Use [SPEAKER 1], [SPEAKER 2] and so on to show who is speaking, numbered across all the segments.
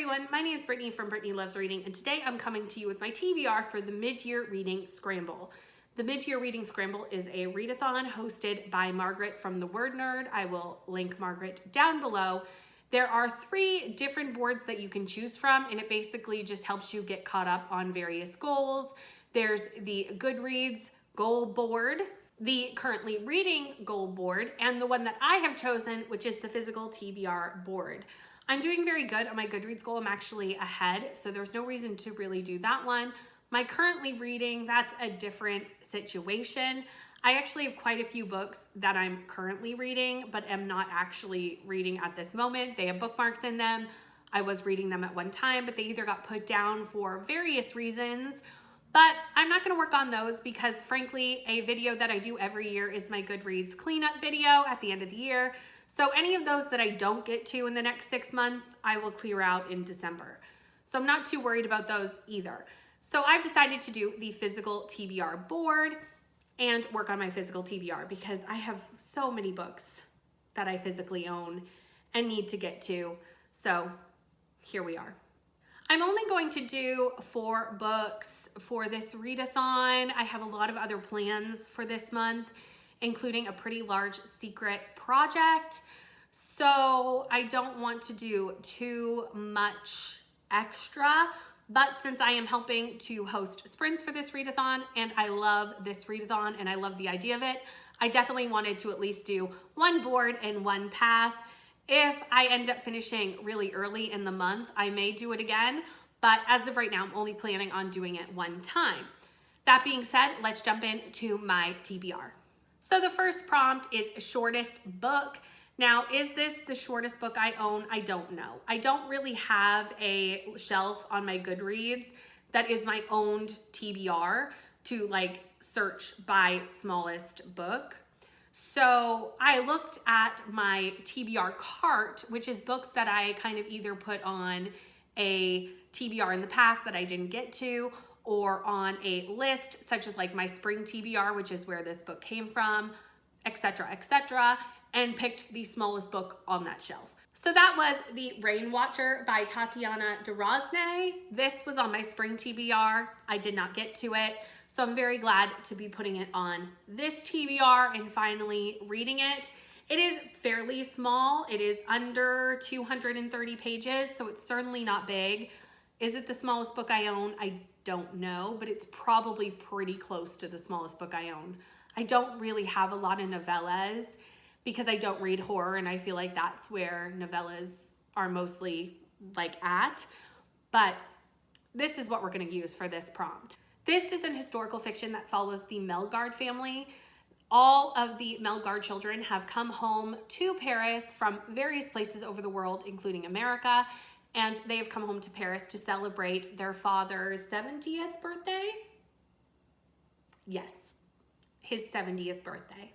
[SPEAKER 1] everyone, my name is Brittany from Brittany Loves Reading, and today I'm coming to you with my TBR for the Mid-Year Reading Scramble. The Mid-Year Reading Scramble is a readathon hosted by Margaret from The Word Nerd. I will link Margaret down below. There are 3 different boards that you can choose from, and it basically just helps you get caught up on various goals. There's the Goodreads goal board, the currently reading goal board, and the one that I have chosen, which is the physical TBR board. I'm doing very good on my Goodreads goal. I'm actually ahead, so there's no reason to really do that one. My currently reading, that's a different situation. I actually have quite a few books that I'm currently reading, but am not actually reading at this moment. They have bookmarks in them. I was reading them at one time, but they either got put down for various reasons, but I'm not gonna work on those because frankly, a video that I do every year is my Goodreads cleanup video at the end of the year. So any of those that I don't get to in the next 6 months, I will clear out in December. So I'm not too worried about those either. So I've decided to do the physical TBR board and work on my physical TBR because I have so many books that I physically own and need to get to. So here we are. I'm only going to do 4 books for this readathon. I have a lot of other plans for this month, including a pretty large secret project. So I don't want to do too much extra, but since I am helping to host sprints for this readathon and I love this readathon and I love the idea of it, I definitely wanted to at least do 1 board and 1 path. If I end up finishing really early in the month, I may do it again, but as of right now, I'm only planning on doing it 1 time. That being said, let's jump into my TBR. So the first prompt is shortest book. Now, is this the shortest book I own? I don't know. I don't really have a shelf on my Goodreads that is my owned TBR to like search by smallest book. So I looked at my TBR cart, which is books that I kind of either put on a TBR in the past that I didn't get to, or on a list such as like my spring TBR, which is where this book came from, etc., and picked the smallest book on that shelf. So that was The Rain Watcher by Tatiana DeRosnay. This was on my spring TBR. I did not get to it, so I'm very glad to be putting it on this TBR and finally reading it. It is fairly small. It is under 230 pages, so it's certainly not big. Is it the smallest book I own? I don't know, but it's probably pretty close to the smallest book I own. I don't really have a lot of novellas because I don't read horror, and I feel like that's where novellas are mostly like at, but this is what we're gonna use for this prompt. This is an historical fiction that follows the Melgard family. All of the Melgard children have come home to Paris from various places over the world, including America, and they have come home to Paris to celebrate their father's 70th birthday. Yes, his 70th birthday.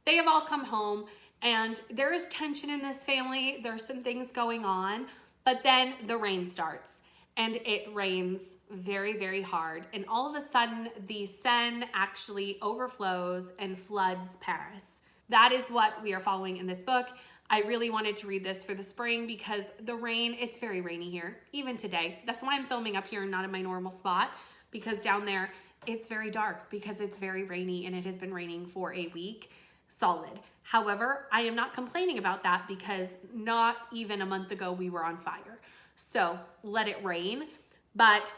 [SPEAKER 1] They have all come home, and there is tension in this family. There's some things going on, but then the rain starts, and it rains very, very hard. And all of a sudden, the Seine actually overflows and floods Paris. That is what we are following in this book. I really wanted to read this for the spring because the rain, it's very rainy here, even today. That's why I'm filming up here and not in my normal spot, because down there, it's very dark because it's very rainy and it has been raining for a week solid. However, I am not complaining about that because not even a month ago we were on fire. So let it rain, but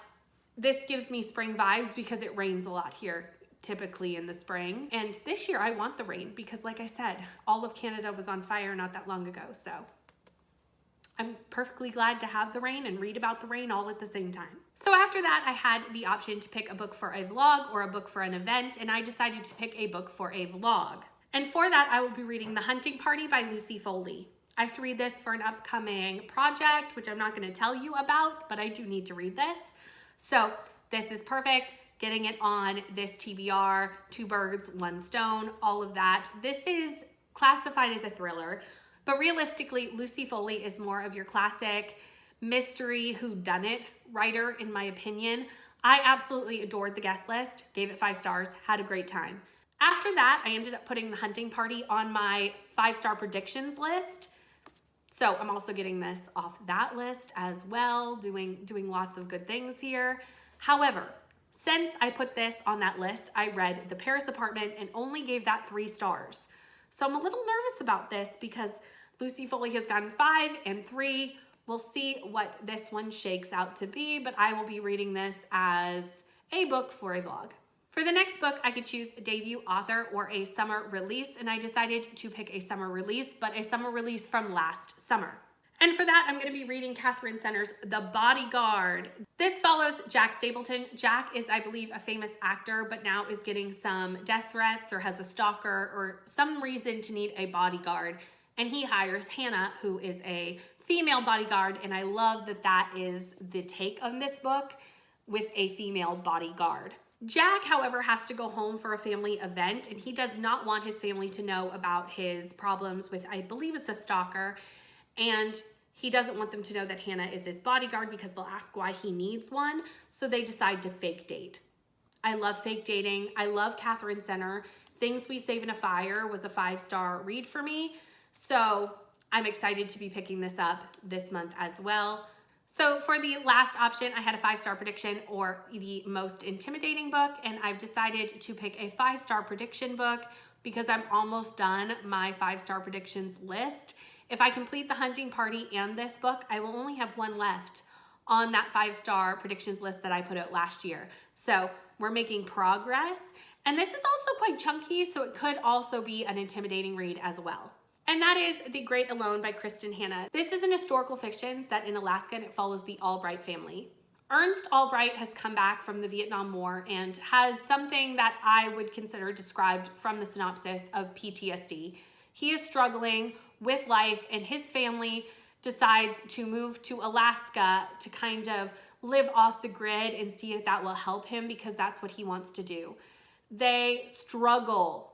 [SPEAKER 1] this gives me spring vibes because it rains a lot here typically in the spring. And this year I want the rain because like I said, all of Canada was on fire not that long ago. So I'm perfectly glad to have the rain and read about the rain all at the same time. So after that, I had the option to pick a book for a vlog or a book for an event, and I decided to pick a book for a vlog. And for that, I will be reading The Hunting Party by Lucy Foley. I have to read this for an upcoming project, which I'm not gonna tell you about, but I do need to read this. So this is perfect. Getting it on this TBR, 2 birds, 1 stone, all of that. This is classified as a thriller, but realistically, Lucy Foley is more of your classic mystery whodunit writer, in my opinion. I absolutely adored the guest list, gave it 5 stars, had a great time. After that, I ended up putting The Hunting Party on my 5-star predictions list. So I'm also getting this off that list as well, doing lots of good things here. However, since I put this on that list, I read The Paris Apartment and only gave that 3 stars. So I'm a little nervous about this because Lucy Foley has gotten 5 and 3. We'll see what this one shakes out to be, but I will be reading this as a book for a vlog. For the next book, I could choose a debut author or a summer release, and I decided to pick a summer release, but a summer release from last summer. And for that, I'm going to be reading Catherine Center's The Bodyguard. This follows Jack Stapleton. Jack is, I believe, a famous actor, but now is getting some death threats or has a stalker or some reason to need a bodyguard. And he hires Hannah, who is a female bodyguard, and I love that that is the take on this book, with a female bodyguard. Jack, however, has to go home for a family event, and he does not want his family to know about his problems with, I believe it's a stalker, and he doesn't want them to know that Hannah is his bodyguard because they'll ask why he needs one, so they decide to fake date. I love fake dating. I love Catherine Center. Things We Save in a Fire was a 5-star read for me, so I'm excited to be picking this up this month as well. So for the last option, I had a 5-star prediction or the most intimidating book, and I've decided to pick a 5-star prediction book because I'm almost done my 5-star predictions list. If I complete The Hunting Party and this book, I will only have one left on that 5-star predictions list that I put out last year. So we're making progress, and this is also quite chunky, so it could also be an intimidating read as well. And that is The Great Alone by Kristen Hanna. This is an historical fiction set in Alaska, and it follows the Albright family. Ernst Albright has come back from the Vietnam War and has something that I would consider described from the synopsis of PTSD. He is struggling with life, and his family decides to move to Alaska to kind of live off the grid and see if that will help him, because that's what he wants to do. They struggle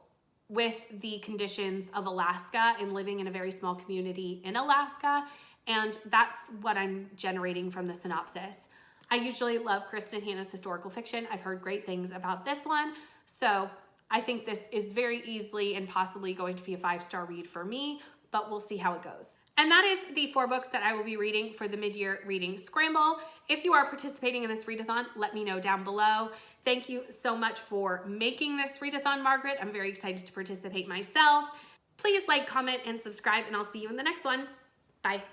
[SPEAKER 1] with the conditions of Alaska and living in a very small community in Alaska, and that's what I'm generating from the synopsis. I usually love Kristen Hanna's historical fiction. I've heard great things about this one, so I think this is very easily and possibly going to be a 5-star read for me, but we'll see how it goes. And that is the 4 books that I will be reading for the mid-year reading scramble. If you are participating in this readathon, let me know down below. Thank you so much for making this readathon, Margaret. I'm very excited to participate myself. Please like, comment, and subscribe, and I'll see you in the next one. Bye.